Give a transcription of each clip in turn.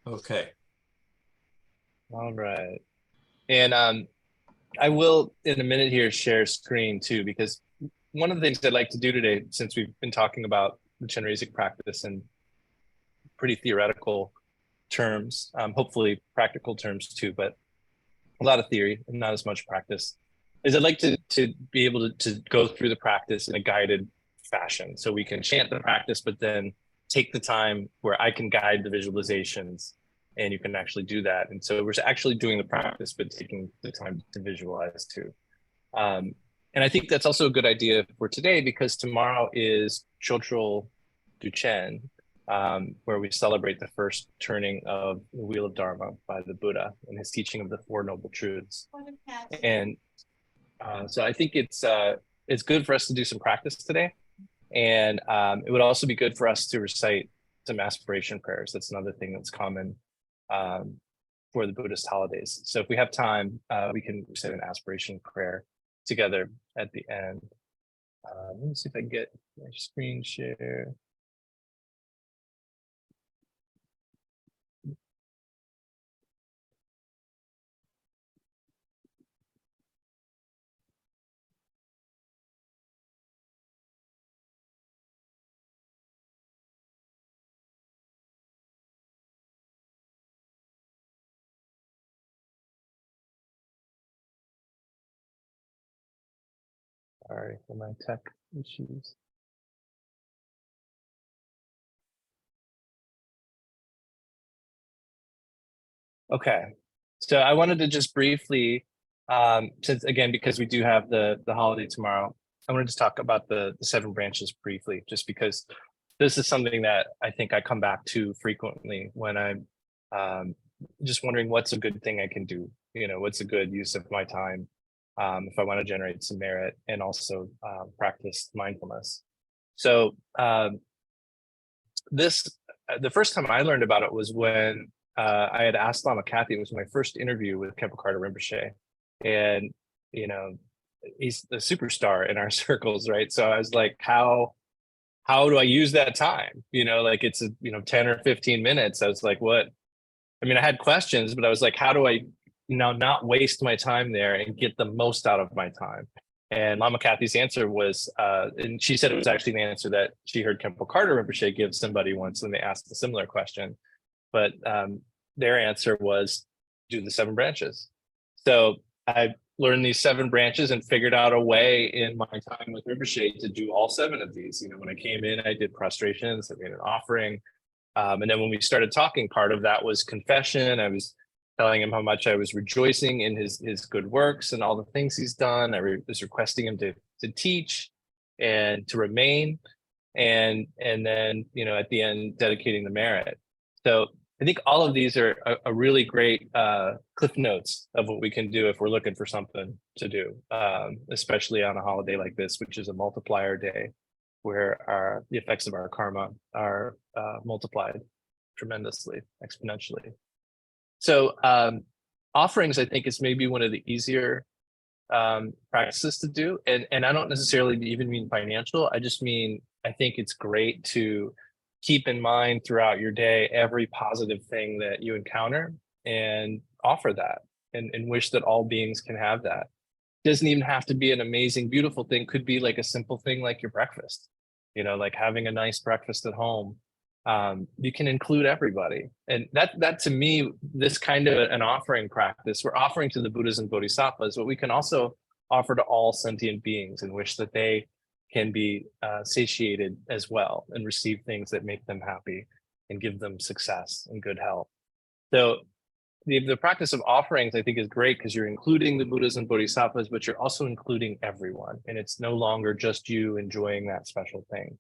Okay. All right. And I will, in a minute here, share screen too, because one of the things I'd like to do today, since we've been talking about the Chenrezig practice in pretty theoretical terms, hopefully practical terms too, but a lot of theory and not as much practice, is I'd like to be able to go through the practice in a guided fashion. So we can chant the practice, but then take the time where I can guide the visualizations and you can actually do that. And so we're actually doing the practice, but taking the time to visualize too. Um, and I think that's also a good idea for today because tomorrow is Chotrul Duchen, where we celebrate the first turning of the Wheel of Dharma by the Buddha and his teaching of the Four Noble Truths. And so I think it's good for us to do some practice today. And it would also be good for us to recite some aspiration prayers. That's another thing that's common um, for the Buddhist holidays. So if we have time, we can recite an aspiration prayer together at the end. Let me see if I can get my screen share. Sorry for my tech issues. Okay, so I wanted to just briefly, since again, because we do have the holiday tomorrow, I wanted to talk about the seven branches briefly, just because this is something that I think I come back to frequently when I'm just wondering what's a good thing I can do. You know, what's a good use of my time if I want to generate some merit and also practice mindfulness. So this the first time I learned about it was when I had asked Lama Kathy. It was my first interview with Khenpo Karthar Rinpoche, and you know, he's the superstar in our circles, right? So I was like, how do I use that time? You know, like it's 10 or 15 minutes. I was like, what? I mean, I had questions, but I was like, how do I not waste my time there and get the most out of my time? And Lama Kathy's answer was, and she said it was actually the answer that she heard Khenpo Karthar Rinpoche give somebody once when they asked a similar question. But their answer was do the seven branches. So I learned these seven branches and figured out a way in my time with Rinpoche to do all seven of these. You know, when I came in, I did prostrations, I made an offering, and then when we started talking, part of that was confession. I was telling him how much I was rejoicing in his good works and all the things he's done. Was requesting him to teach and to remain, and then at the end dedicating the merit. So I think all of these are a really great cliff notes of what we can do if we're looking for something to do, especially on a holiday like this, which is a multiplier day where the effects of our karma are multiplied tremendously, exponentially. So offerings, I think, is maybe one of the easier practices to do. And I don't necessarily even mean financial. I just mean, I think it's great to keep in mind throughout your day every positive thing that you encounter and offer that and wish that all beings can have that. Doesn't even have to be an amazing, beautiful thing. Could be like a simple thing like your breakfast, like having a nice breakfast at home. You can include everybody. And that to me, this kind of an offering practice, we're offering to the Buddhas and Bodhisattvas, but we can also offer to all sentient beings and wish that they can be satiated as well and receive things that make them happy and give them success and good health. So the practice of offerings, I think, is great because you're including the Buddhas and Bodhisattvas, but you're also including everyone. And it's no longer just you enjoying that special thing.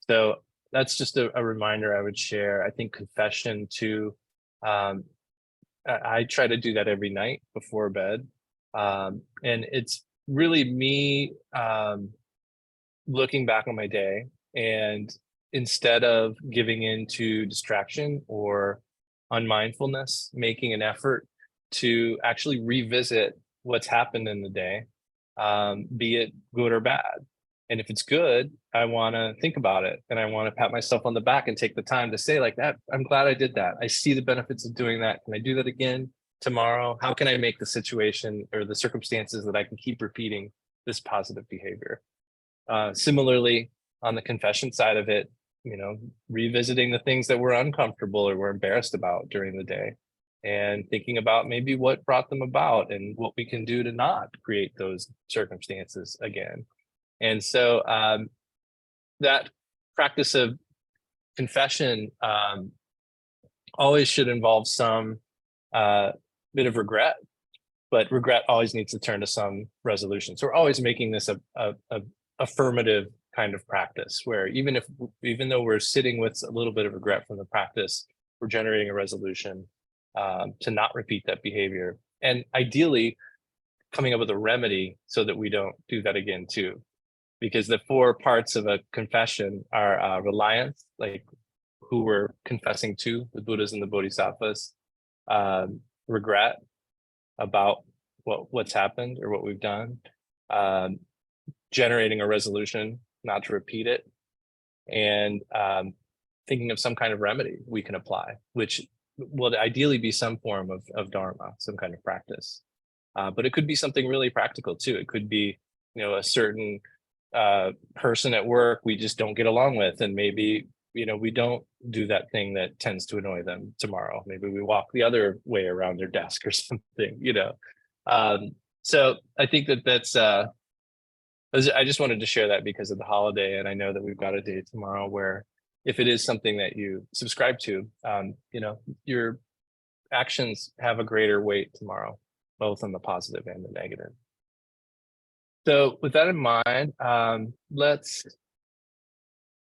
So that's just a reminder I would share. I think confession too. I try to do that every night before bed. And it's really me looking back on my day, and instead of giving in to distraction or unmindfulness, making an effort to actually revisit what's happened in the day, be it good or bad. And if it's good, I want to think about it, and I want to pat myself on the back and take the time to say like that, I'm glad I did that. I see the benefits of doing that. Can I do that again tomorrow? How can I make the situation or the circumstances that I can keep repeating this positive behavior? Similarly, on the confession side of it, revisiting the things that we're uncomfortable or we're embarrassed about during the day, and thinking about maybe what brought them about and what we can do to not create those circumstances again. And so that practice of confession always should involve some bit of regret, but regret always needs to turn to some resolution. So we're always making this a affirmative kind of practice, where even though we're sitting with a little bit of regret from the practice, we're generating a resolution to not repeat that behavior, and ideally coming up with a remedy so that we don't do that again too. Because the 4 parts of a confession are reliance, like who we're confessing to, the Buddhas and the Bodhisattvas, regret about what's happened or what we've done, generating a resolution not to repeat it, and thinking of some kind of remedy we can apply, which will ideally be some form of Dharma, some kind of practice. But it could be something really practical too. It could be, a certain person at work we just don't get along with, and maybe we don't do that thing that tends to annoy them tomorrow. Maybe we walk the other way around their desk or something. So I think that's I just wanted to share that because of the holiday, and I know that we've got a day tomorrow where if it is something that you subscribe to, your actions have a greater weight tomorrow, both on the positive and the negative. So with that in mind, let's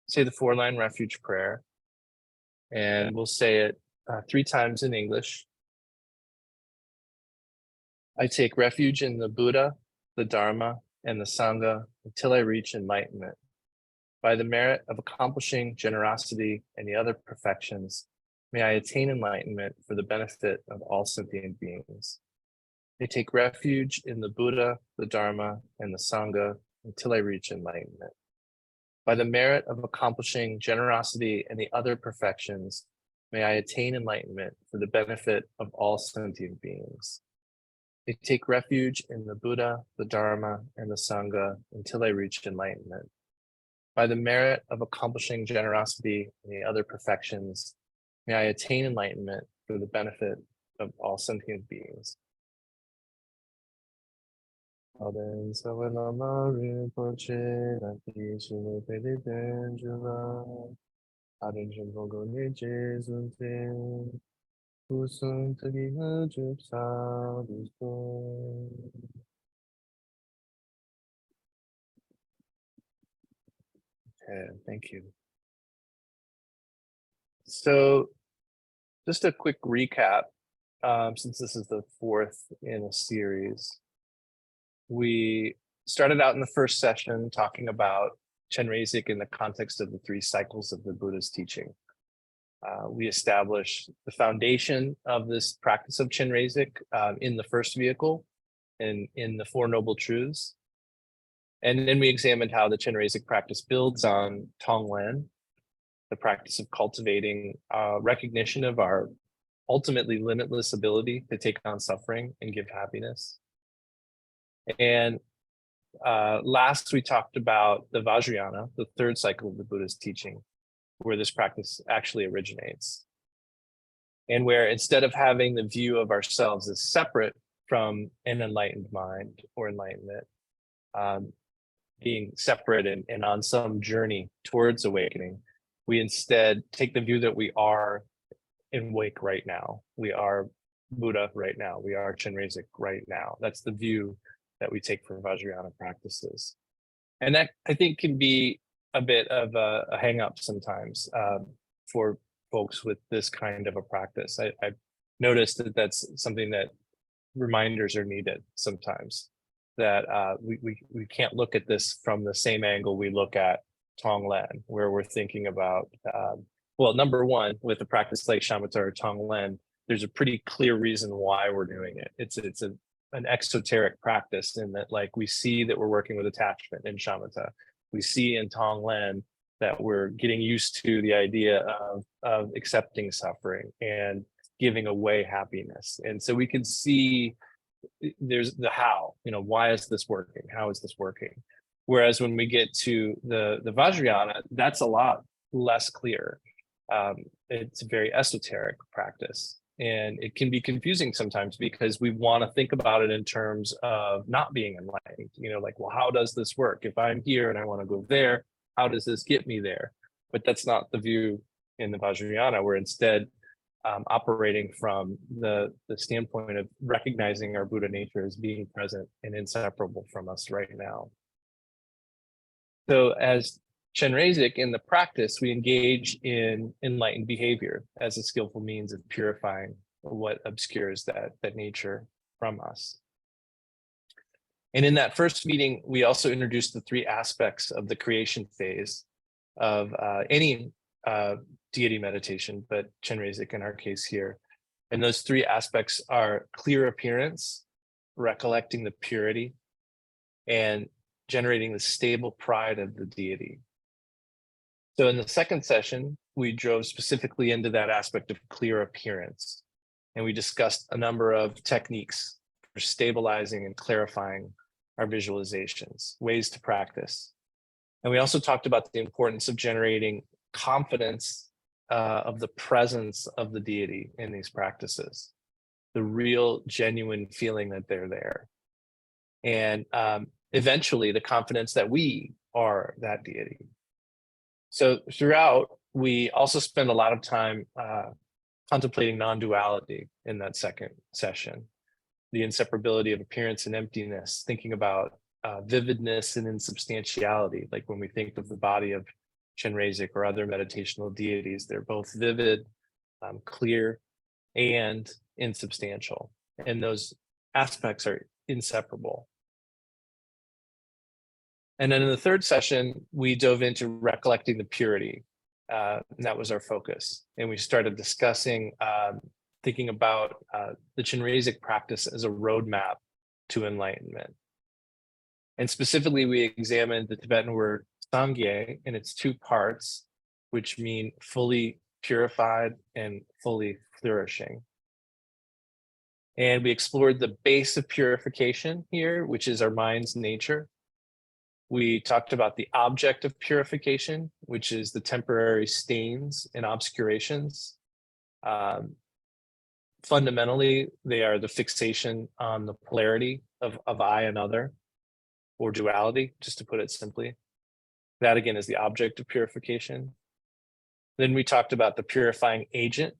say the 4-line refuge prayer, and we'll say it 3 times in English. I take refuge in the Buddha, the Dharma, and the Sangha until I reach enlightenment. By the merit of accomplishing generosity and the other perfections, may I attain enlightenment for the benefit of all sentient beings. I take refuge in the Buddha, the Dharma, and the Sangha until I reach enlightenment. By the merit of accomplishing generosity and the other perfections, may I attain enlightenment for the benefit of all sentient beings. I take refuge in the Buddha, the Dharma, and the Sangha until I reach enlightenment. By the merit of accomplishing generosity and the other perfections, may I attain enlightenment for the benefit of all sentient beings. Aden sawe Lama Rinpoche, Nanti Shino Pedi Benjula, Aden Jamgon Kongtrul Rinpoche, Kusum Tagi Hajub Sadhu. Okay, thank you. So just a quick recap, since this is the 4th in a series. We started out in the first session talking about Chenrezig in the context of the 3 cycles of the Buddha's teaching. We established the foundation of this practice of Chenrezig in the first vehicle and in the 4 Noble Truths. And then we examined how the Chenrezig practice builds on Tonglen, the practice of cultivating recognition of our ultimately limitless ability to take on suffering and give happiness. And last we talked about the Vajrayana, the 3rd cycle of the Buddha's teaching, where this practice actually originates. And where instead of having the view of ourselves as separate from an enlightened mind or enlightenment, being separate and on some journey towards awakening, we instead take the view that we are awake right now. We are Buddha right now. We are Chenrezig right now. That's the view that we take for Vajrayana practices. And that, I think, can be a bit of a hang up sometimes for folks with this kind of a practice. I've noticed that that's something that reminders are needed sometimes, that we can't look at this from the same angle we look at Tonglen, where we're thinking about, well, number one, with a practice like shamatha or Tonglen, there's a pretty clear reason why we're doing it. It's an exoteric practice in that, like, we see that we're working with attachment in shamatha. We see in Tonglen that we're getting used to the idea of accepting suffering and giving away happiness. And so we can see there's the how, why is this working? How is this working? Whereas when we get to the Vajrayana, that's a lot less clear. It's a very esoteric practice. And it can be confusing sometimes because we want to think about it in terms of not being enlightened, like, well, how does this work? If I'm here and I want to go there, how does this get me there? But that's not the view in the Vajrayana. We're instead operating from the standpoint of recognizing our Buddha nature as being present and inseparable from us right now. So as Chenrezig, in the practice, we engage in enlightened behavior as a skillful means of purifying what obscures that nature from us. And in that first meeting, we also introduced the three aspects of the creation phase of any deity meditation, but Chenrezig in our case here. And those three aspects are clear appearance, recollecting the purity, and generating the stable pride of the deity. So in the second session, we drove specifically into that aspect of clear appearance, and we discussed a number of techniques for stabilizing and clarifying our visualizations, ways to practice. And we also talked about the importance of generating confidence of the presence of the deity in these practices, the real, genuine feeling that they're there. And eventually the confidence that we are that deity. So throughout, we also spend a lot of time contemplating non-duality in that second session, the inseparability of appearance and emptiness, thinking about vividness and insubstantiality, like when we think of the body of Chenrezig or other meditational deities, they're both vivid, clear, and insubstantial. And those aspects are inseparable. And then in the third session, we dove into recollecting the purity. And that was our focus. And we started discussing, thinking about the Chenrezig practice as a roadmap to enlightenment. And specifically, we examined the Tibetan word Sangye in its two parts, which mean fully purified and fully flourishing. And we explored the base of purification here, which is our mind's nature. We talked about the object of purification, which is the temporary stains and obscurations. Fundamentally, they are the fixation on the polarity of I and other, or duality, just to put it simply. That again is the object of purification. Then we talked about the purifying agent,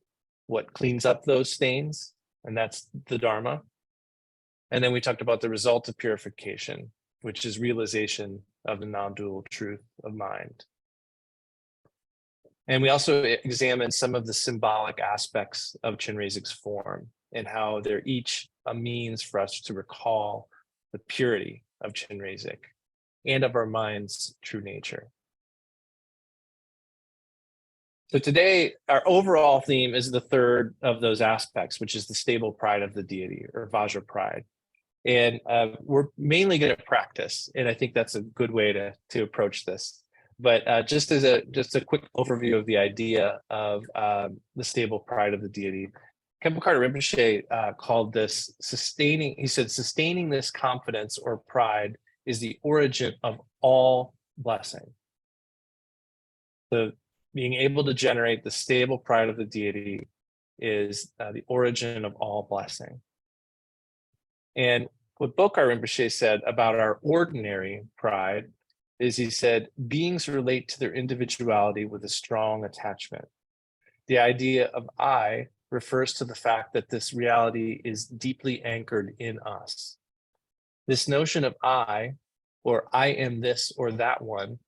what cleans up those stains, and that's the Dharma. And then we talked about the result of purification, which is realization of the non-dual truth of mind. And we also examined some of the symbolic aspects of Chenrezig's form and how they're each a means for us to recall the purity of Chenrezig and of our mind's true nature. So today, our overall theme is the third of those aspects, which is the stable pride of the deity, or Vajra pride. And we're mainly going to practice, and I think that's a good way to approach this. But just a quick overview of the idea of the stable pride of the deity, Khenpo Karthar Rinpoche called this sustaining. He said, sustaining this confidence or pride is the origin of all blessing. So being able to generate the stable pride of the deity is the origin of all blessing. And what Bokar Rinpoche said about our ordinary pride is, he said, beings relate to their individuality with a strong attachment. The idea of I refers to the fact that this reality is deeply anchored in us. This notion of I, or I am this or that one,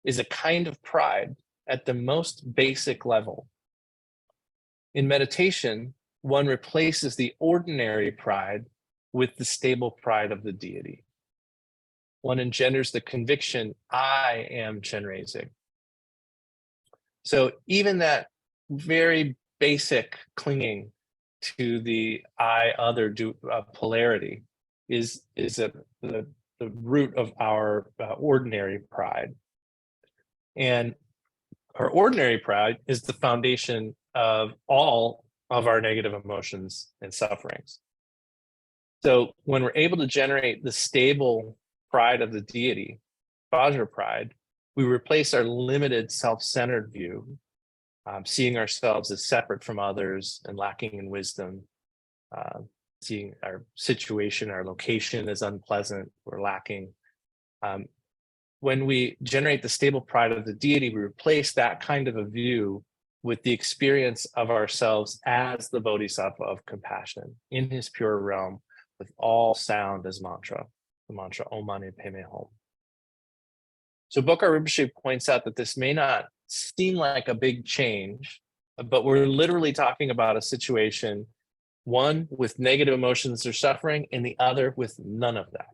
is a kind of pride at the most basic level. In meditation, one replaces the ordinary pride with the stable pride of the deity. One engenders the conviction, I am Chenrezig. So even that very basic clinging to the I other polarity is the root of our ordinary pride. And our ordinary pride is the foundation of all of our negative emotions and sufferings. So when we're able to generate the stable pride of the deity, Vajra pride, we replace our limited self-centered view, seeing ourselves as separate from others and lacking in wisdom, seeing our situation, our location as unpleasant, we're lacking. When we generate the stable pride of the deity, we replace that kind of a view with the experience of ourselves as the Bodhisattva of compassion in his pure realm, with all sound as mantra, the mantra Om Mani Padme Hum. So Bokar Rinpoche points out that this may not seem like a big change, but we're literally talking about a situation, one with negative emotions or suffering, and the other with none of that.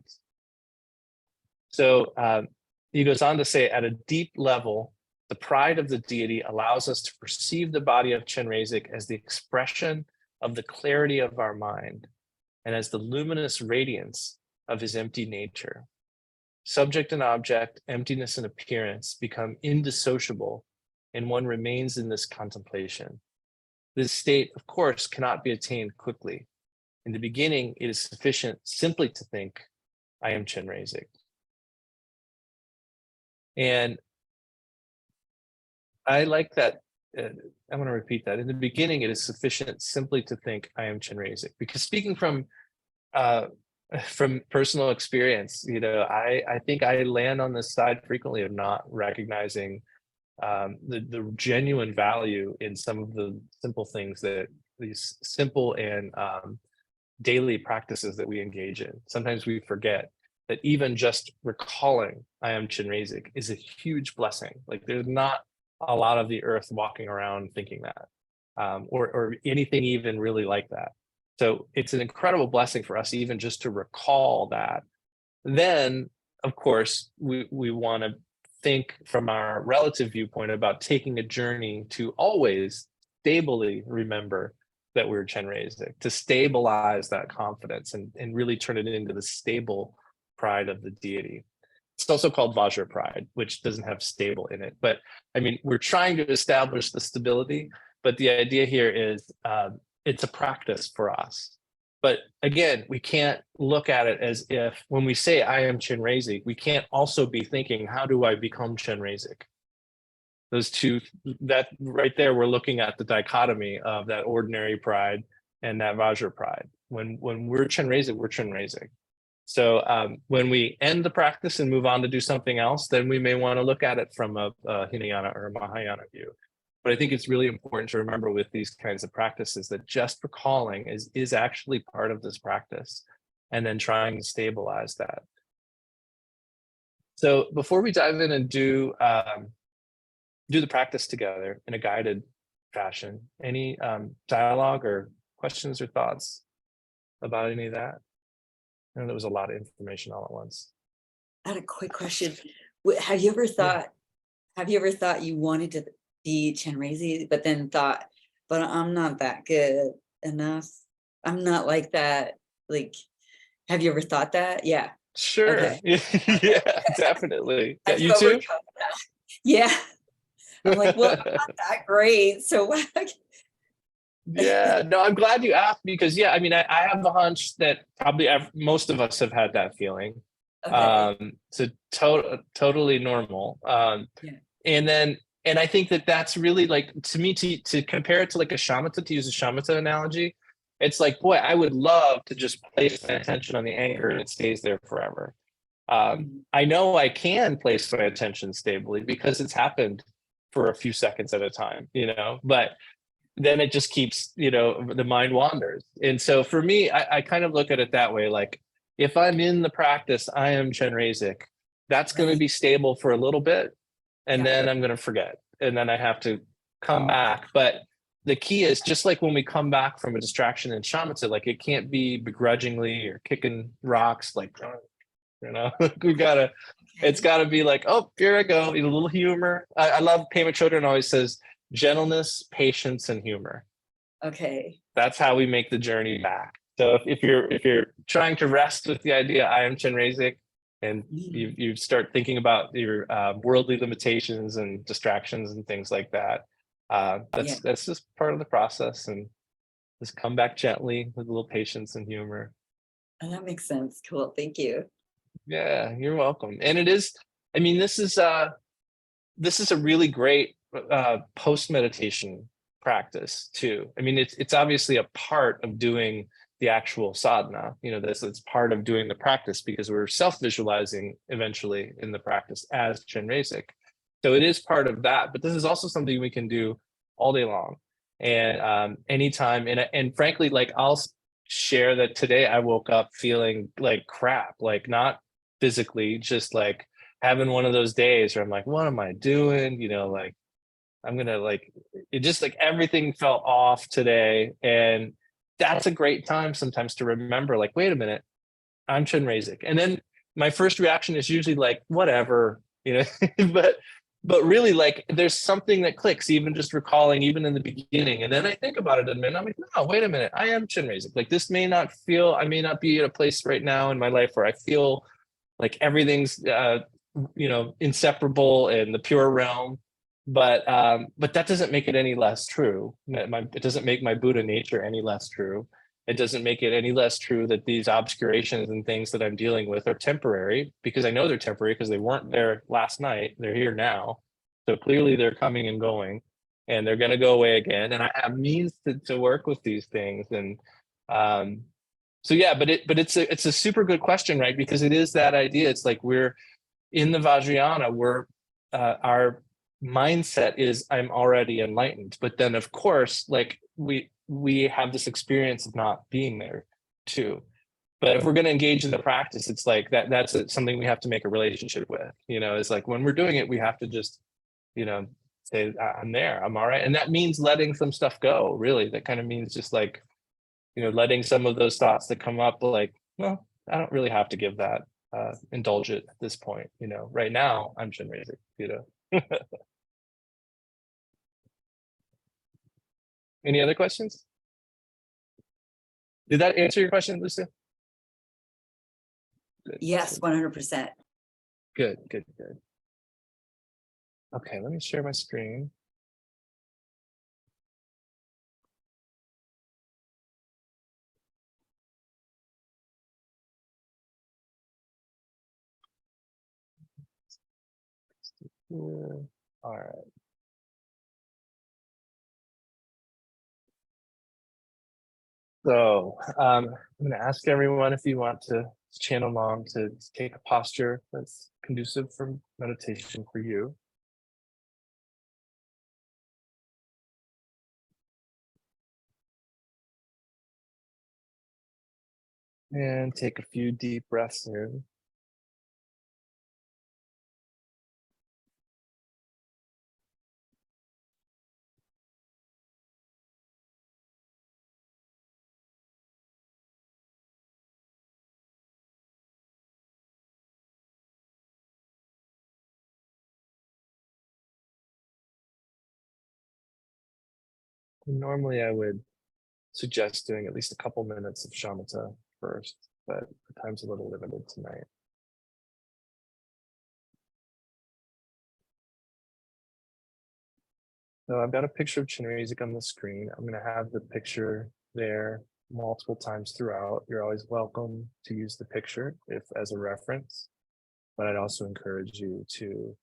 So he goes on to say, at a deep level, the pride of the deity allows us to perceive the body of Chenrezig as the expression of the clarity of our mind and as the luminous radiance of his empty nature. Subject and object, emptiness and appearance become indissociable, and one remains in this contemplation. This state, of course, cannot be attained quickly. In the beginning, it is sufficient simply to think, I am Chenrezig. And I like that. I want to repeat that. In the beginning, it is sufficient simply to think, I am Chenrezig. Because speaking from personal experience, I think I land on this side frequently of not recognizing the genuine value in some of the simple things, that these simple and daily practices that we engage in. Sometimes we forget that even just recalling I am Chenrezig is a huge blessing. Like, there's not a lot of the earth walking around thinking that, or anything even really like that. So it's an incredible blessing for us even just to recall that. Then, of course, we want to think from our relative viewpoint about taking a journey to always stably remember that we're Chenrezig, to stabilize that confidence and really turn it into the stable pride of the deity. It's also called Vajra pride, which doesn't have stable in it. But I mean, we're trying to establish the stability, but the idea here is it's a practice for us. But again, we can't look at it as if when we say I am Chenrezig, we can't also be thinking, how do I become Chenrezig? Those two, that right there, we're looking at the dichotomy of that ordinary pride and that Vajra pride. When we're Chenrezig, we're Chenrezig. So when we end the practice and move on to do something else, then we may want to look at it from a Hinayana or a Mahayana view. But I think it's really important to remember with these kinds of practices that just recalling is actually part of this practice, and then trying to stabilize that. So before we dive in and do the practice together in a guided fashion, any dialogue or questions or thoughts about any of that? I know there was a lot of information all at once. I had a quick question. Have you ever thought you wanted to be Chenrezig, but then thought, but I'm not that good enough. I'm not like that. Like, have you ever thought that? Yeah. Sure. Okay. Yeah, definitely. Yeah, I've you too? overcome that. Yeah. I'm like, well, I'm not that great. So Yeah, no, I'm glad you asked, because I mean, I have a hunch that probably most of us have had that feeling. okay. So totally normal. Yeah. And I think that's really, like, to me, to compare it to like a shamatha, to use a shamatha analogy, it's like, boy, I would love to just place my attention on the anchor and it stays there forever. I know I can place my attention stably because it's happened for a few seconds at a time, but then it just keeps, the mind wanders. And so for me, I kind of look at it that way. Like, if I'm in the practice, I am Chenrezig, that's going to be stable for a little bit. And then I'm going to forget. And then I have to come back. But the key is, just like when we come back from a distraction in shamatha, like, it can't be begrudgingly or kicking rocks, like, it's gotta be like, oh, here I go, a little humor. I love Pema Chodron always says, gentleness, patience, and humor. Okay. That's how we make the journey back. So if you're trying to rest with the idea, I am Chenrezig, And you start thinking about your worldly limitations and distractions and things like that. That's just part of the process, and just come back gently with a little patience and humor. And that makes sense. Cool. Thank you. Yeah, you're welcome. And it is, I mean, this is a really great post meditation practice too. I mean, it's obviously a part of doing the actual sadhana. You know, it's part of doing the practice, because we're self-visualizing eventually in the practice as Chenrezig. So it is part of that, but this is also something we can do all day long and anytime. And frankly, like, I'll share that today I woke up feeling like crap, like not physically, just like having one of those days where I'm like, what am I doing? You know, like, I'm gonna like, it just like everything felt off today. And that's a great time sometimes to remember, like, wait a minute, I'm Chenrezig. And then my first reaction is usually like, whatever, you know, but really, like, there's something that clicks, even just recalling, even in the beginning. And then I think about it a minute, I'm like, no, wait a minute, I am Chenrezig. Like, this may not feel, I may not be at a place right now in my life where I feel like everything's you know, inseparable in the pure realm, but that doesn't make it any less true. It doesn't make my Buddha nature any less true. It doesn't make it any less true that these obscurations and things that I'm dealing with are temporary, because I know they're temporary, because they weren't there last night. They're here now. So clearly they're coming and going, and they're going to go away again. And I have means to work with these things. And so yeah, but it's a super good question, right? Because it is that idea. It's like, we're in the Vajrayana, we're our mindset is, I'm already enlightened. But then of course, like, we have this experience of not being there too. But if we're going to engage in the practice, it's like that's something we have to make a relationship with. You know, it's like, when we're doing it, we have to just, you know, say, I'm there, I'm all right. And that means letting some stuff go, really. That kind of means just like, you know, letting some of those thoughts that come up, like, well, I don't really have to give that, indulge it at this point. You know, right now I'm Chenrezig, you know. Any other questions? Did that answer your question, Lucia? Good. Yes, 100%. Good. Okay, let me share my screen. All right. So I'm going to ask everyone, if you want to channel along, to take a posture that's conducive for meditation for you. And take a few deep breaths in. Normally I would suggest doing at least a couple minutes of shamatha first, but the time's a little limited tonight. So I've got a picture of Chenrezig on the screen. I'm going to have the picture there multiple times throughout. You're always welcome to use the picture if as a reference, but I'd also encourage you to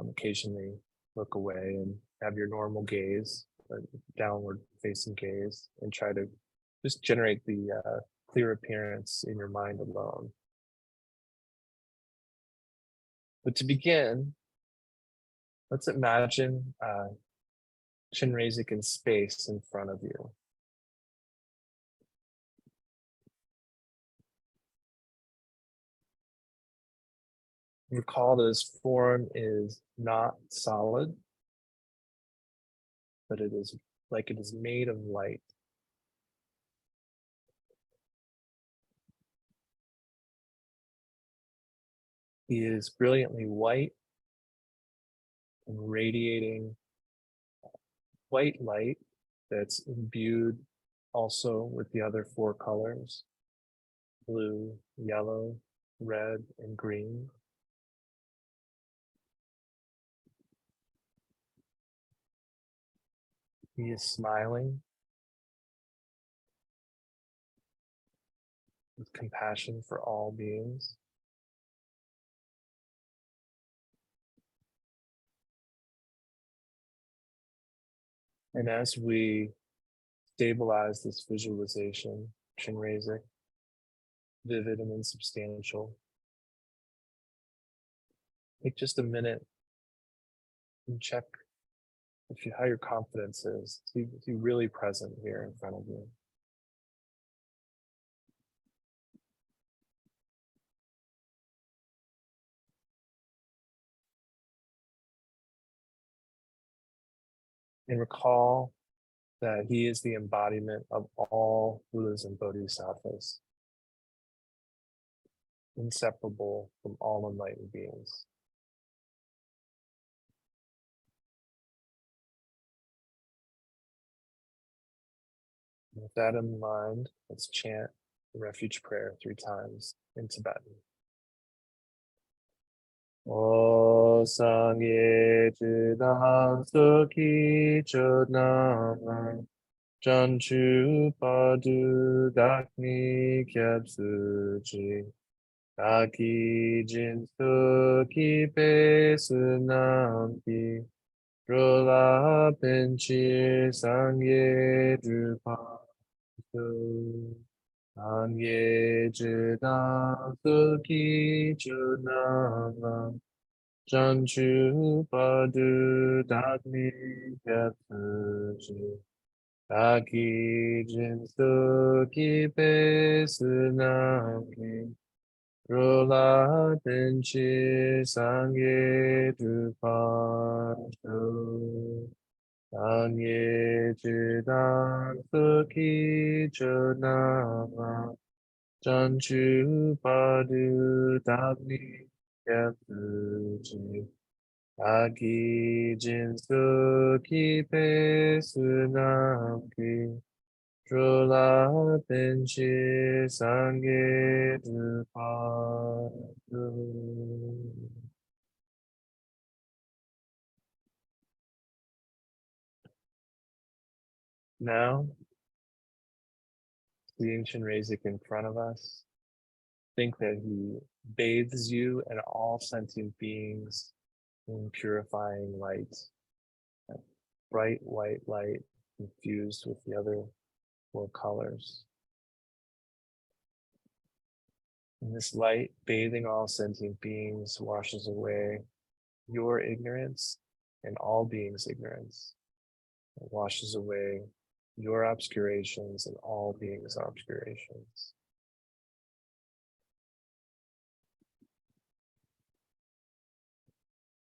occasionally look away and have your normal gaze, downward facing gaze, and try to just generate the clear appearance in your mind alone. But to begin, let's imagine Chenrezig in space in front of you. Recall that his form is not solid, but it is like it is made of light. He is brilliantly white and radiating white light that's imbued also with the other four colors: blue, yellow, red and green. He is smiling with compassion for all beings. And as we stabilize this visualization, Chenrezig, vivid and insubstantial, take just a minute and check how your confidence is. Is he really present here in front of you? And recall that he is the embodiment of all Buddhas and Bodhisattvas, inseparable from all enlightened beings. And with that in mind, let's chant the refuge prayer 3 times in Tibetan. O Sangye Chidan Sukhi Chodnama Chanchu Padu Dakni Kyabsuji Daki Jin Sukhi Pesunampi Rola Penchi Sangye Drupa Sangye Chidan Sukhi Chodnama Chanchu Padu Dakni Kyabsuji Daki Jinsu Kipe Sunaki Rola Tenchi Sangye Drupashu Sangye Chidan Suki Chonama Chanchu Padu Dagni Kyatsuji Daki Jinsu Kipe Sunaki Drola Penchi Sangye Drupadu. Now, seeing Chenrezig in front of us, think that he bathes you and all sentient beings in purifying light, that bright white light infused with the other 4 colors. And this light bathing all sentient beings washes away your ignorance and all beings' ignorance. It washes away your obscurations and all beings' obscurations.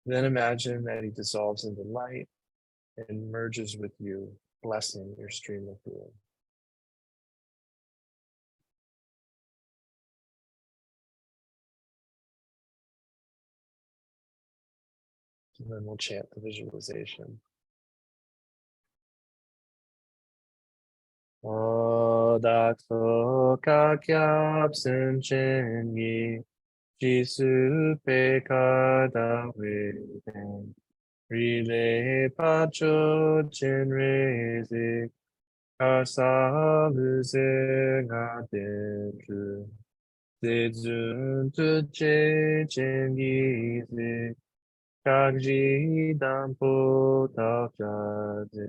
Then imagine that he dissolves into light and merges with you, blessing your stream of being. And then we'll chant the visualization. O dakso kakyap senchengi jisu pekada weden rile pacho chenrezig kasaluze ngadentru zedzun tuche chengizik kakji dampo takjaze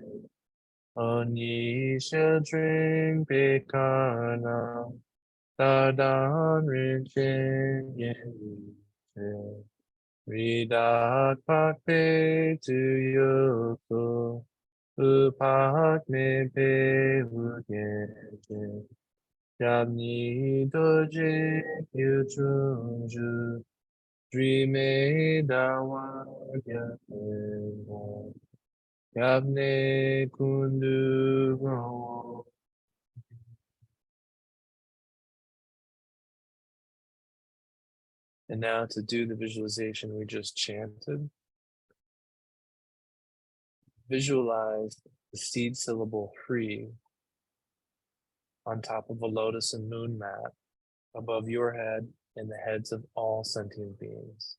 Oni shall drink Bekana, Tadan Rinchen Yen, Ridak Pakpe to Yoko, Upak Me Pe Uyen, Yabni Doje Yuchunju, Dreame Dawa Yaten. Yabne kundu go. And now to do the visualization we just chanted, visualize the seed syllable free on top of a lotus and moon mat above your head and the heads of all sentient beings.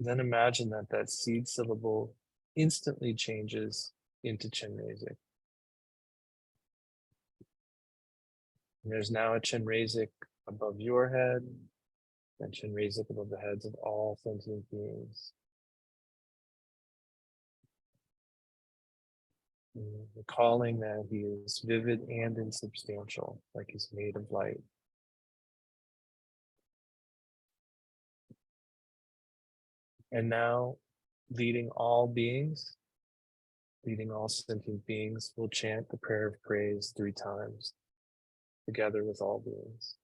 Then imagine that that seed syllable instantly changes into Chenrezig. And there's now a Chenrezig above your head, and Chenrezig above the heads of all sentient beings. Recalling that he is vivid and insubstantial, like he's made of light. And now, leading all beings, leading all sentient beings, will chant the prayer of praise 3 times, together with all beings.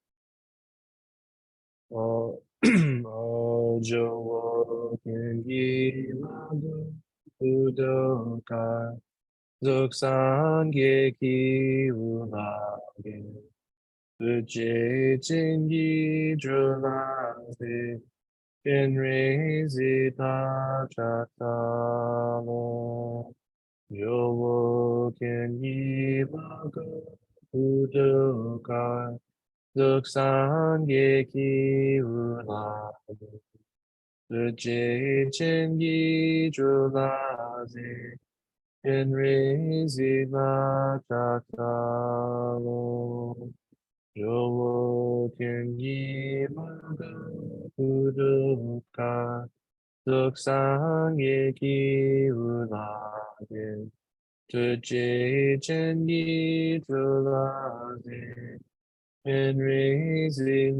Oh, Jowo Kengi Madu Udokar Zoksange Ki Ulage Uje Chingi Drulase Chenrezig Chatalo Jowo Kengi Madu Udokar Zoksange Ki Ulage Uje Chingi Drulase Chenrezig Chatalo Jowo Kengi Maga Uduka Zoksange Ki Ulage Tuje Chengi Drulage Chenrezig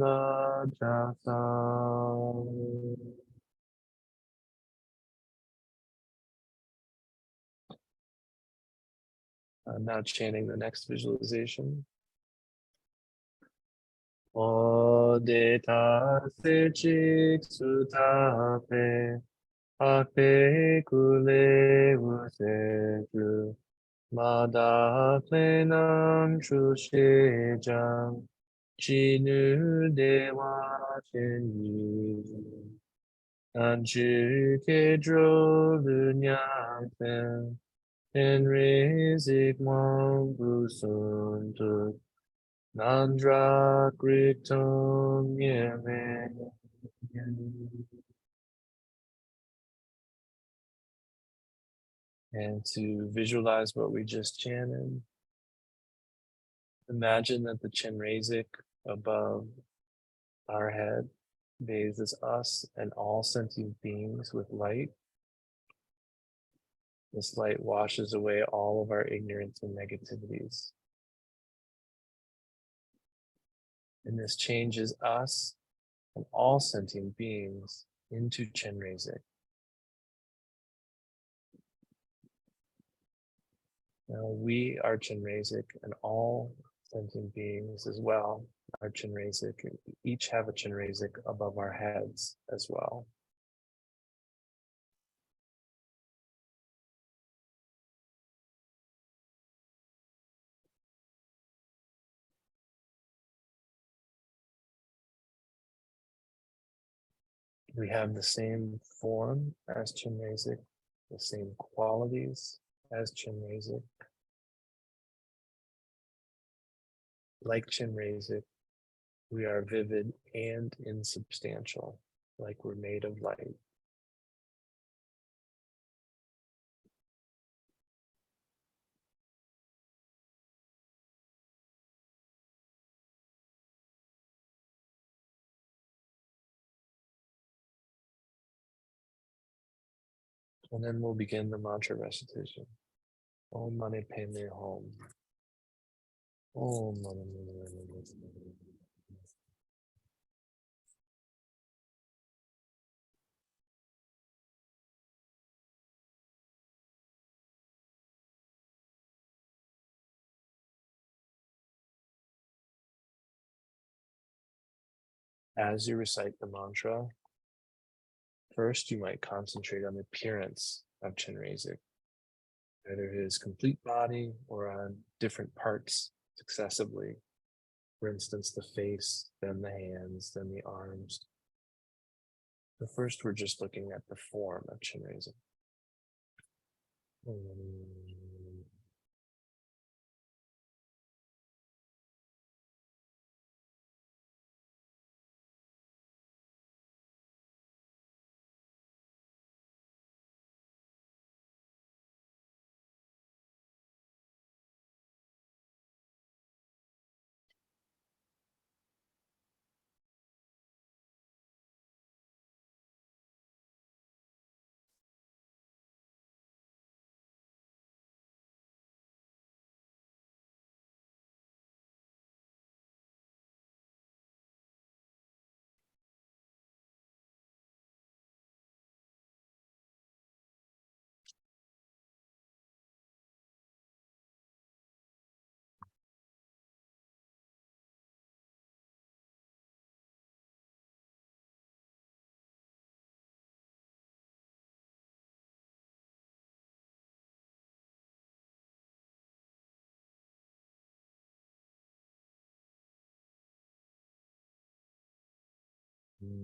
Chatalo. I'm now chanting the next visualization. Odeta sechik sutape akpe kule useju mada plenam chushejam chinu dewa chenyi anju kedro lunyampen Chenrezig Wangbu Suntuk Nandra Kriton Yeme. And to visualize what we just chanted, imagine that the Chenrezig above our head bathes us and all sentient beings with light. This light washes away all of our ignorance and negativities. And this changes us and all sentient beings into Chenrezig. Now we are Chenrezig, and all sentient beings as well are Chenrezig. We each have a Chenrezig above our heads as well. We have the same form as Chenrezig, the same qualities as Chenrezig. Like Chenrezig, we are vivid and insubstantial, like we're made of light. And then we'll begin the mantra recitation. Om Mani Padme Hum. Om Mani Padme Hum. As you recite the mantra, first you might concentrate on the appearance of Chenrezig, either his complete body or on different parts successively. For instance, the face, then the hands, then the arms. So first, we're just looking at the form of Chenrezig.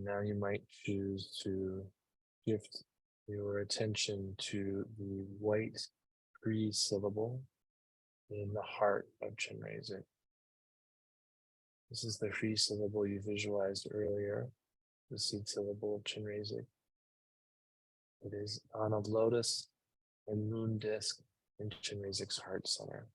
Now you might choose to shift your attention to the white syllable in the heart of Chenrezig. This is the syllable you visualized earlier, the seed syllable of Chenrezig. It is on a lotus and moon disc in Chenrezig's heart center.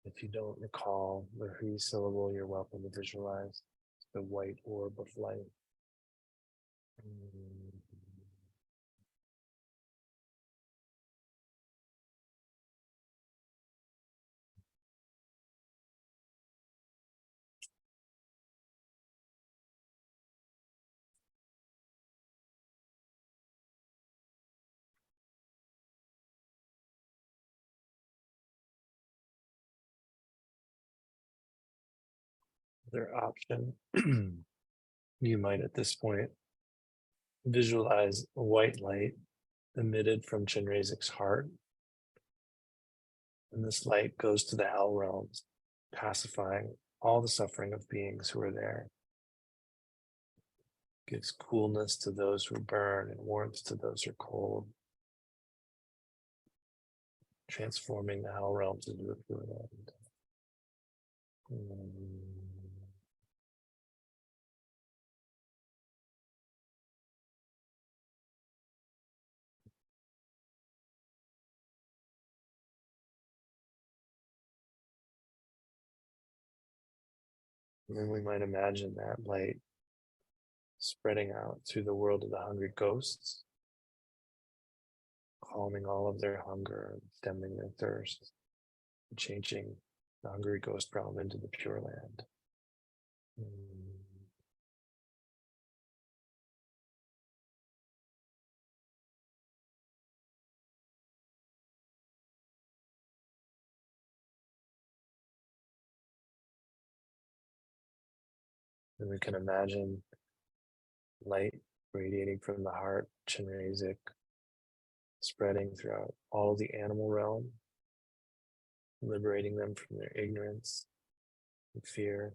If you don't recall the syllable, you're welcome to visualize the white orb of light. Their option, you might at this point visualize a white light emitted from Chenrezig's heart. And this light goes to the hell realms, pacifying all the suffering of beings who are there. Gives coolness to those who burn and warmth to those who are cold. Transforming the hell realms into a pure land. And then we might imagine that light spreading out through the world of the hungry ghosts, calming all of their hunger and stemming their thirst, and changing the hungry ghost realm into the pure land. And we can imagine light radiating from the heart, Chenrezig, spreading throughout all the animal realm, liberating them from their ignorance and fear,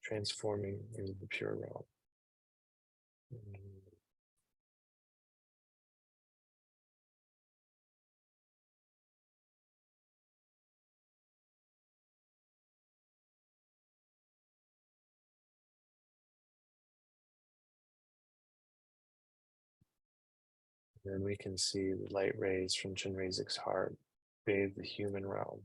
transforming into the pure realm. Then we can see the light rays from Chenrezig's heart bathe the human realm,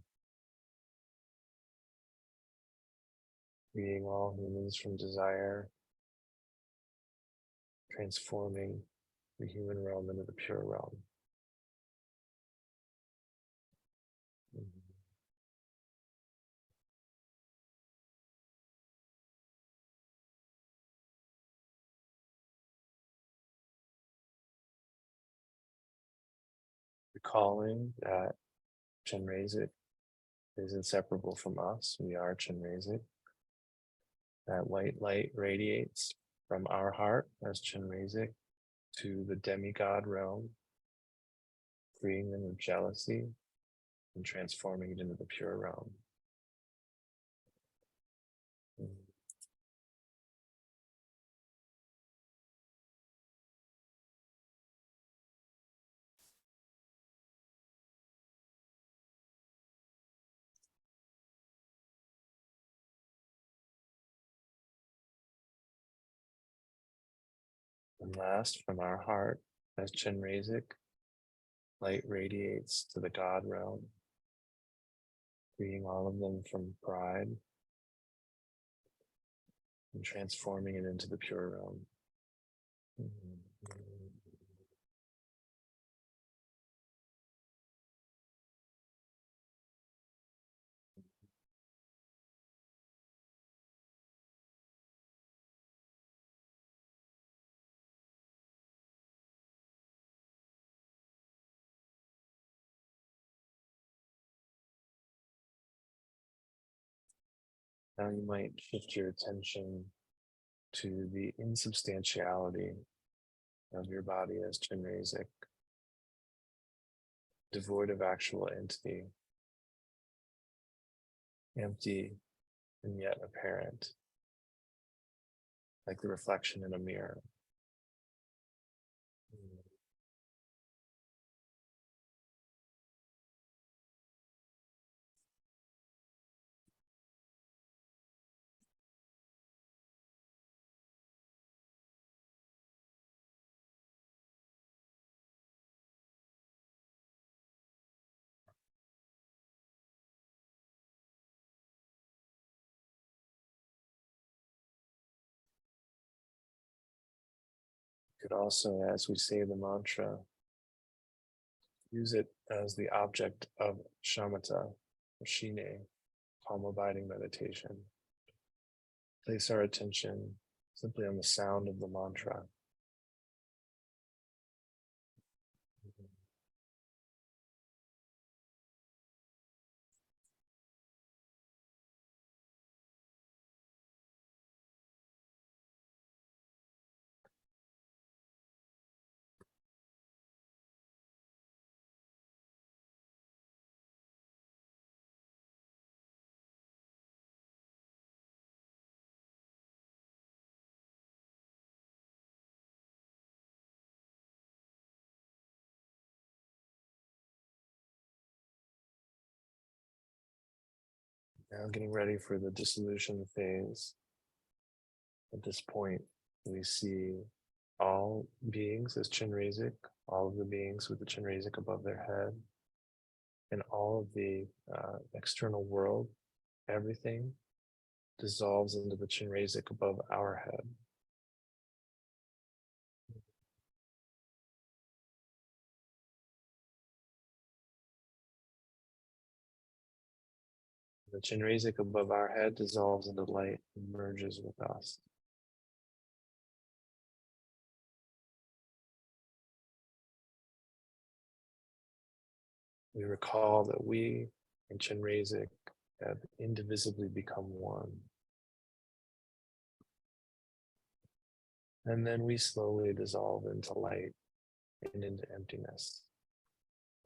freeing all humans from desire, transforming the human realm into the pure realm. Recalling that Chenrezig is inseparable from us. We are Chenrezig. That white light radiates from our heart as Chenrezig to the demigod realm, freeing them of jealousy and transforming it into the pure realm. And last, from our heart, as Chenrezig, light radiates to the God realm, freeing all of them from pride and transforming it into the pure realm. Now you might shift your attention to the insubstantiality of your body as Chenrezig, devoid of actual entity, empty and yet apparent, like the reflection in a mirror. You could also, as we say the mantra, use it as the object of shamatha or shine, calm abiding meditation. Place our attention simply on the sound of the mantra. Now getting ready for the dissolution phase. At this point, we see all beings as Chenrezig, all of the beings with the Chenrezig above their head, and all of the external world, everything dissolves into the Chenrezig above our head. The Chenrezig above our head dissolves into light and merges with us. We recall that we and Chenrezig have indivisibly become one. And then we slowly dissolve into light and into emptiness.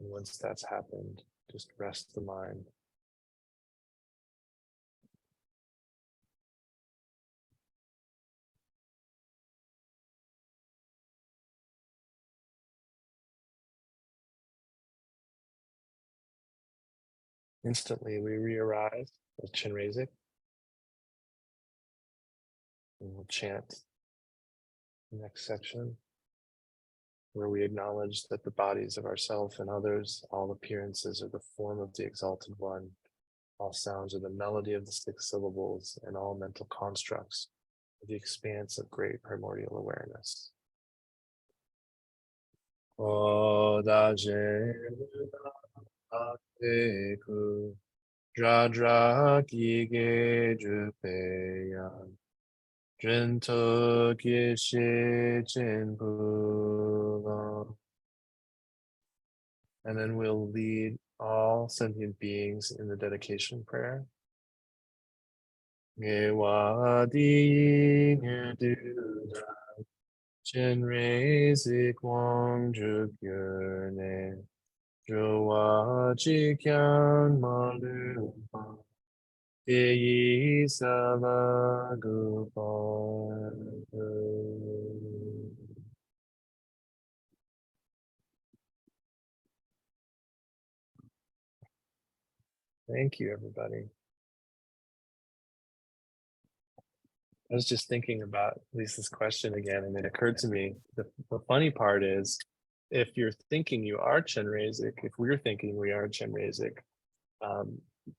And once that's happened, just rest the mind. Instantly, we re-arise with Chenrezig. And we'll chant the next section, where we acknowledge that the bodies of ourself and others, all appearances are the form of the exalted one, all sounds are the melody of the 6 syllables, and all mental constructs are the expanse of great primordial awareness. And then we'll lead all sentient beings in the dedication prayer. Ngewa di ngedu Chenrezig wang ne Joa jikyang malu Deyi Salagopal. Thank you, everybody. I was just thinking about Lisa's question again, and it occurred to me, the funny part is, if you're thinking you are Chenrezig, if we're thinking we are Chenrezig,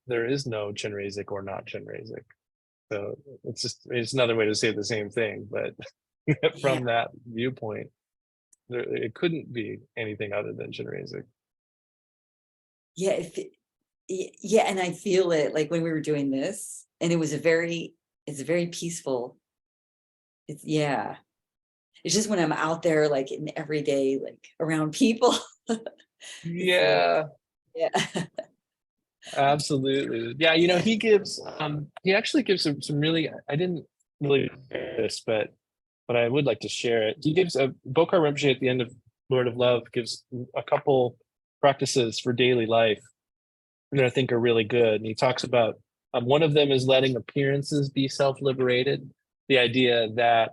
there is no Chenrezig or not Chenrezig. So it's another way to say the same thing, but from that viewpoint, it couldn't be anything other than Chenrezig. Yeah, yeah, and I feel it like when we were doing this, and it was it's very peaceful. It's It's just when I'm out there, like in everyday, like around people. Yeah. Yeah. Absolutely. Yeah, he actually gives some really, I didn't really share this, but I would like to share it. He gives Bokar Rinpoche at the end of Lord of Love gives a couple practices for daily life that I think are really good. And he talks about one of them is letting appearances be self-liberated. The idea that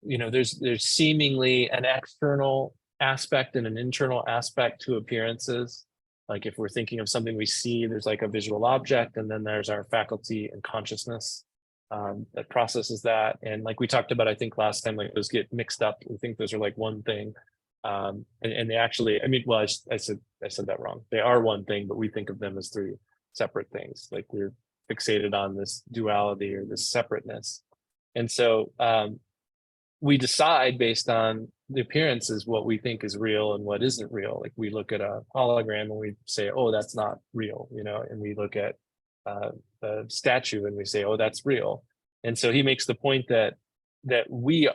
there's seemingly an external aspect and an internal aspect to appearances. Like if we're thinking of something we see, there's like a visual object, and then there's our faculty and consciousness that processes that. And like we talked about, I think last time, like those get mixed up. We think those are like one thing, and they actually, well, I said that wrong. They are one thing, but we think of them as three separate things. Like we're fixated on this duality or this separateness, and so we decide based on the appearances what we think is real and what isn't real. Like we look at a hologram and we say, oh, that's not real, and we look at a statue and we say, oh, that's real. And so he makes the point that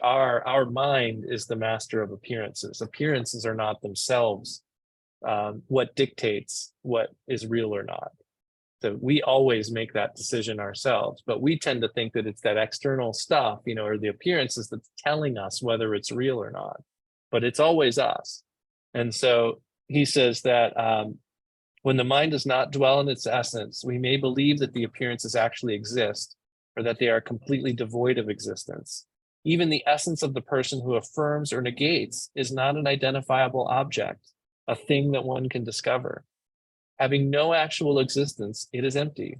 our mind is the master of appearances. Appearances are not themselves what dictates what is real or not. So we always make that decision ourselves, but we tend to think that it's that external stuff, or the appearances that's telling us whether it's real or not, but it's always us. And so he says that when the mind does not dwell in its essence, we may believe that the appearances actually exist or that they are completely devoid of existence. Even the essence of the person who affirms or negates is not an identifiable object, a thing that one can discover. Having no actual existence, it is empty.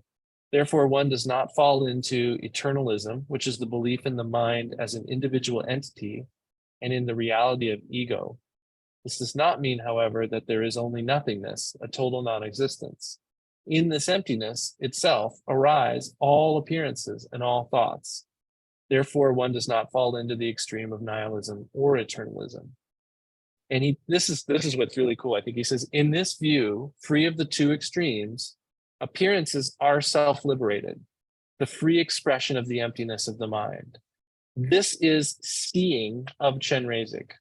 Therefore, one does not fall into eternalism, which is the belief in the mind as an individual entity and in the reality of ego. This does not mean, however, that there is only nothingness, a total non-existence. In this emptiness itself arise all appearances and all thoughts. Therefore, one does not fall into the extreme of nihilism or eternalism. And this is what's really cool. I think he says, in this view, free of the two extremes, appearances are self-liberated, the free expression of the emptiness of the mind. This is seeing of Chenrezig,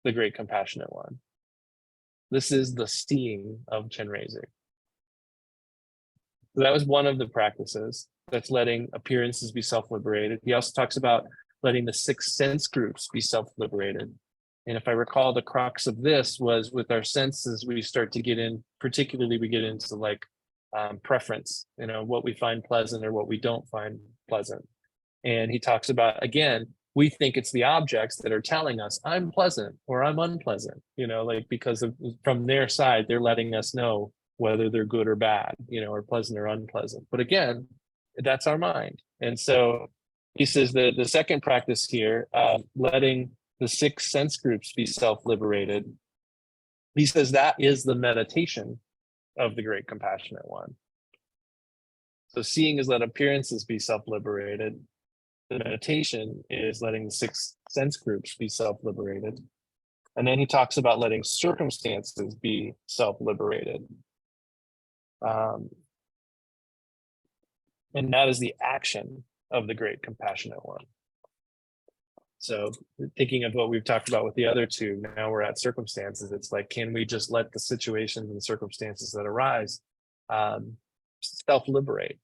the great compassionate one. This is the seeing of Chenrezig. So that was one of the practices. That's letting appearances be self-liberated. He also talks about letting the 6 sense groups be self-liberated. And if I recall, the crux of this was with our senses, we start to get in, particularly we get into like preference, what we find pleasant or what we don't find pleasant. And he talks about, again, we think it's the objects that are telling us I'm pleasant or I'm unpleasant, because from their side, they're letting us know whether they're good or bad, or pleasant or unpleasant. But again, that's our mind. And so he says that the second practice here, letting the 6 sense groups be self-liberated, he says that is the meditation of the great compassionate one. So seeing is let appearances be self-liberated. The meditation is letting the 6 sense groups be self-liberated. And then he talks about letting circumstances be self-liberated. And that is the action of the great compassionate one. So thinking of what we've talked about with the other two, now we're at circumstances. It's like, can we just let the situations and circumstances that arise self-liberate?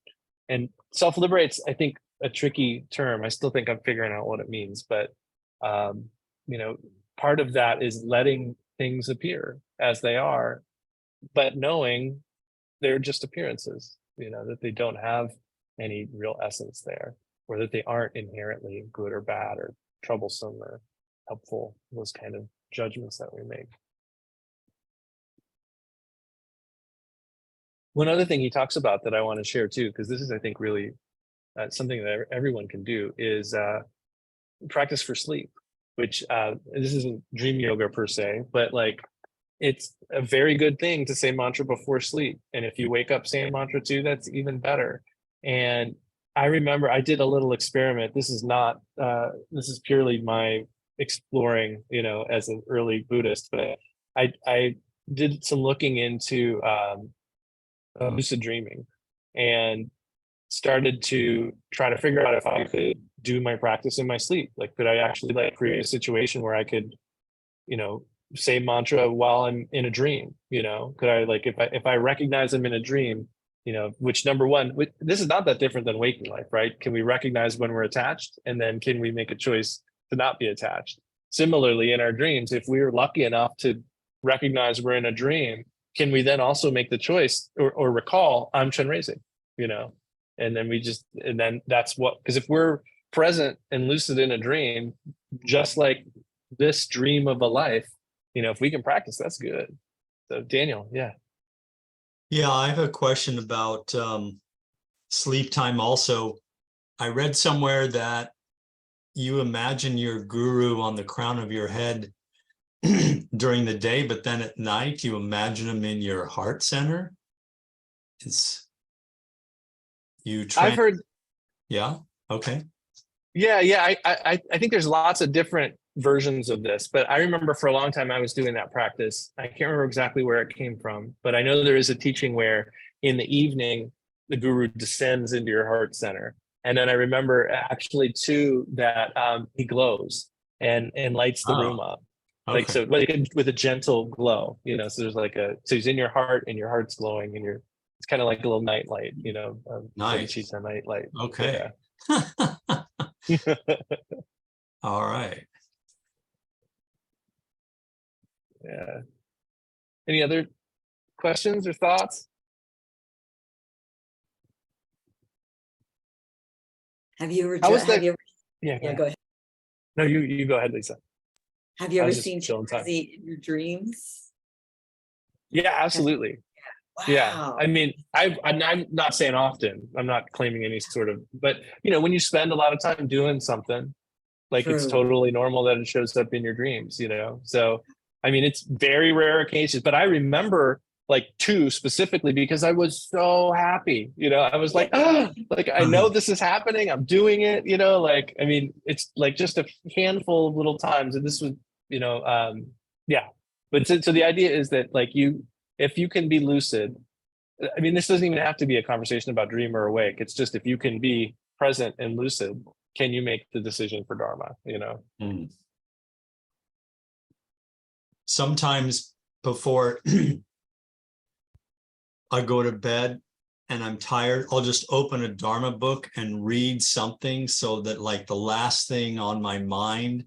And self-liberate's, I think, a tricky term. I still think I'm figuring out what it means, but you know, part of that is letting things appear as they are, but knowing they're just appearances, you know, that they don't have any real essence there, or that they aren't inherently good or bad or troublesome or helpful, those kind of judgments that we make. One other thing he talks about that I want to share too, because this is, I think, really something that everyone can do, is practice for sleep, which this isn't dream yoga per se, but like, it's a very good thing to say mantra before sleep. And if you wake up saying mantra too, that's even better. And I remember I did a little experiment. This is not, this is purely my exploring, you know, as an early Buddhist, but I did some looking into lucid dreaming and started to try to figure out if I could do my practice in my sleep. Like, could I actually like create a situation where I could, you know, say mantra while I'm in a dream? You know, could I, like, if I recognize I'm in a dream, you know, which, number one, this is not that different than waking life, right? Can we recognize when we're attached, and then can we make a choice to not be attached? Similarly, in our dreams, if we're lucky enough to recognize we're in a dream, can we then also make the choice or recall I'm Chenrezig, you know? And then and then that's what, because if we're present and lucid in a dream, just like this dream of a life, you know, if we can practice, that's good. So Daniel, yeah. Yeah, I have a question about sleep time also. I read somewhere that you imagine your guru on the crown of your head during the day, but then at night you imagine him in your heart center. I've heard. Yeah. Okay. Yeah. I think there's lots of different versions of this, but I remember for a long time I was doing that practice. I can't remember exactly where it came from, but I know there is a teaching where in the evening the guru descends into your heart center. And then I remember actually too that he glows and lights the room up. Okay. Like, so like with a gentle glow, you know, so there's like so he's in your heart and your heart's glowing, and it's kind of like a little night light, you know, Nice. a night light. Okay. Yeah. All right. Yeah. Any other questions or thoughts? Have you ever? Yeah, Go ahead. No, you go ahead, Lisa. Have you ever seen Chenrezig in your dreams? Yeah, absolutely. Wow. Yeah, I mean, I'm not saying often. I'm not claiming any sort of, but you know, when you spend a lot of time doing something, like, it's totally normal that it shows up in your dreams, you know? So, I mean, it's very rare occasions, but I remember like two specifically because I was so happy, you know, I was like, like, I know this is happening. I'm doing it, you know, like, I mean, it's like just a handful of little times. And this was, you know, yeah. But so the idea is that like if you can be lucid, I mean, this doesn't even have to be a conversation about dream or awake. It's just, if you can be present and lucid, can you make the decision for Dharma, you know? Sometimes before I go to bed and I'm tired, I'll just open a Dharma book and read something so that like the last thing on my mind,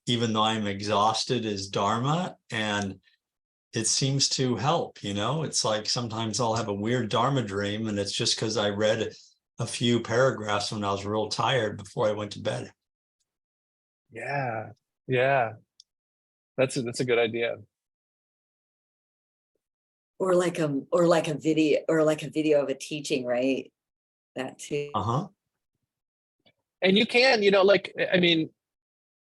even though I'm exhausted, is Dharma. And it seems to help, you know? It's like sometimes I'll have a weird Dharma dream, and it's just because I read a few paragraphs when I was real tired before I went to bed. Yeah. That's a good idea. Or like a video of a teaching, right? That too. And you can, you know, like, I mean,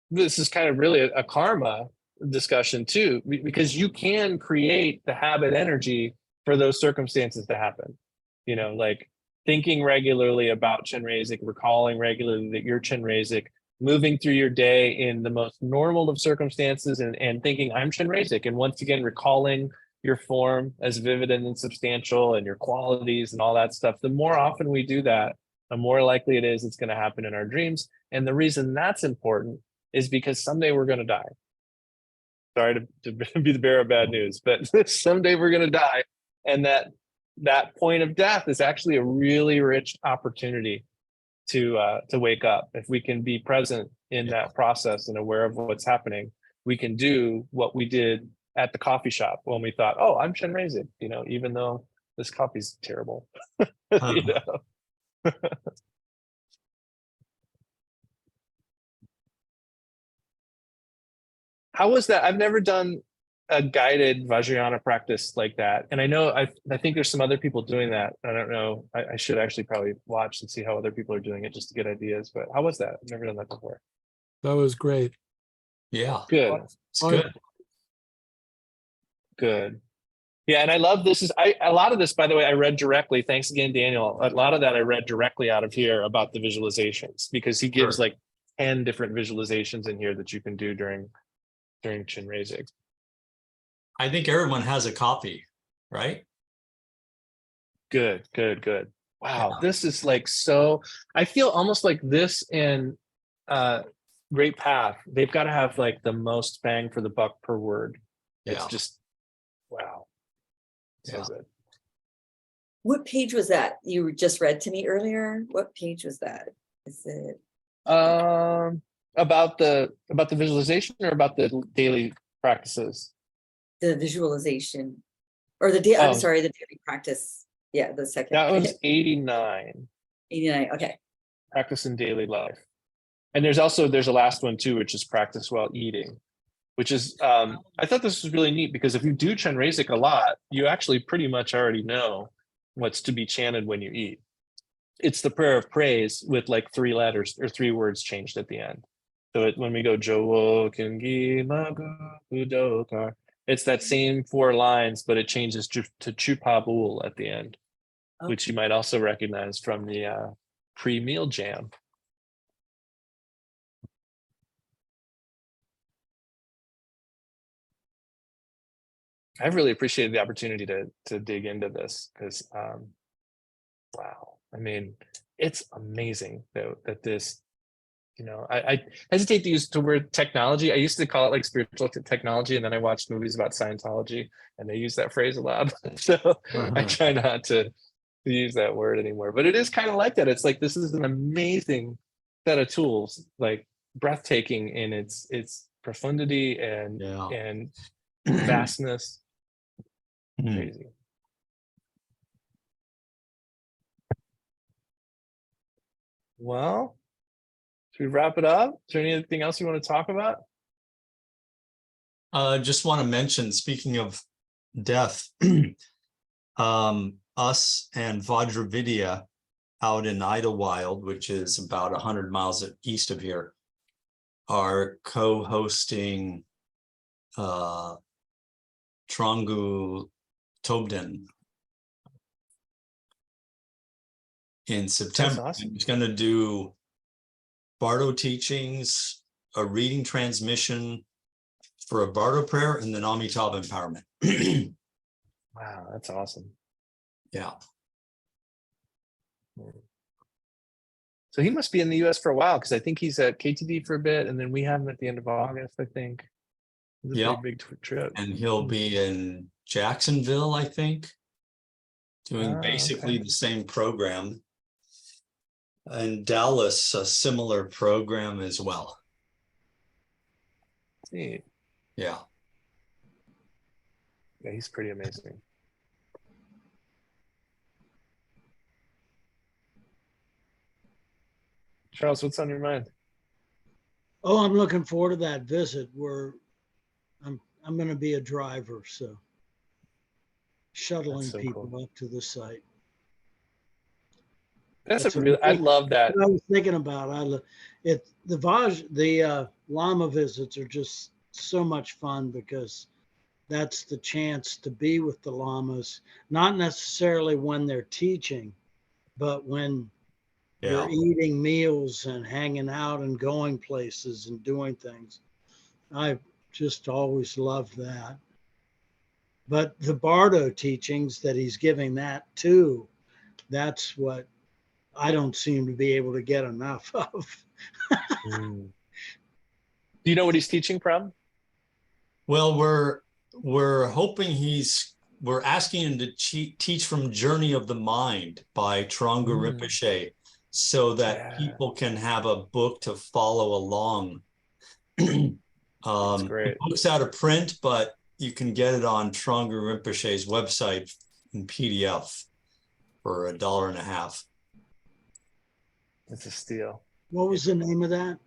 this is kind of really a karma discussion too, because you can create the habit energy for those circumstances to happen. You know, like thinking regularly about Chenrezig, recalling regularly that you're Chenrezig, moving through your day in the most normal of circumstances and thinking I'm Chenrezig, and once again recalling your form as vivid and insubstantial and your qualities and all that stuff. The more often we do that, the more likely it is it's going to happen in our dreams. And the reason that's important is because someday we're going to die. Sorry to be the bearer of bad news, but someday we're going to die. And that point of death is actually a really rich opportunity to wake up. If we can be present in that process and aware of what's happening, we can do what we did at the coffee shop when we thought, oh, I'm Chenrezig, even though this coffee's terrible. You know? How was that? I've never done a guided Vajrayana practice like that. And I think there's some other people doing that. I don't know. I should actually probably watch and see how other people are doing it just to get ideas. But how was that? I've never done that before. That was great. Yeah. Good. It's good. Good. Yeah, and I love this. A lot of this, by the way, I read directly. Thanks again, Daniel. A lot of that I read directly out of here about the visualizations, because he gives like 10 different visualizations in here that you can do during Chenrezig. I think everyone has a copy, right? Good. Wow, Yeah. this is like so. I feel almost like this and Great Path. They've got to have like the most bang for the buck per word. It's Yeah. just wow. So good. What page was that you just read to me earlier? What page was that? Is it about the visualization or about the daily practices? the visualization or the day? I'm sorry, the daily practice. Yeah, the second. That was 89. 89. Okay. Practice in daily life. And there's a last one too, which is practice while eating, which is I thought this was really neat, because if you do Chenrezig a lot, you actually pretty much already know what's to be chanted when you eat. It's the prayer of praise with like 3 letters or 3 words changed at the end. So when we go Jowo Kingi Magu Budokar, it's that same 4 lines, but it changes to Chupabul at the end, which you might also recognize from the pre-meal jam. I've really appreciated the opportunity to dig into this, because wow, I mean, it's amazing that this, I hesitate to use the word technology. I used to call it like spiritual technology, and then I watched movies about Scientology and they use that phrase a lot. So I try not to use that word anymore, but it is kind of like that. It's like, this is an amazing set of tools, like breathtaking in its profundity and vastness. Crazy. Well, should we wrap it up? Is there anything else you want to talk about? Just want to mention, speaking of death, us and Vajravidya out in Idlewild, which is about 100 miles east of here, are co-hosting Trangu Tobden in September. Awesome. He's going to do Bardo teachings, a reading transmission for a Bardo prayer, and then Amitabha empowerment. Wow, that's awesome. Yeah. So he must be in the US for a while, because I think he's at KTD for a bit, and then we have him at the end of August, I think. It's a pretty big trip. And he'll be in Jacksonville, I think, doing basically the same program. And Dallas, a similar program as well. Neat. Yeah. Yeah, he's pretty amazing. Charles, what's on your mind? Oh, I'm looking forward to that visit where I'm going to be a driver, so shuttling so people cool. up to the site. I love that. What I was thinking about, the Lama visits are just so much fun, because that's the chance to be with the Lamas, not necessarily when they're teaching, but when you're eating meals and hanging out and going places and doing things. I just always loved that. But the Bardo teachings that he's giving that too, that's what I don't seem to be able to get enough of. Do you know what he's teaching from? Well, we're hoping we're asking him to teach from Journey of the Mind by Trungpa Rinpoche, so that people can have a book to follow along. That's The great. book's out of print, but you can get it on Trungpa Rinpoche's website in PDF for $1.50. It's a steal. What was the name of that?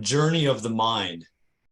Journey of the Mind.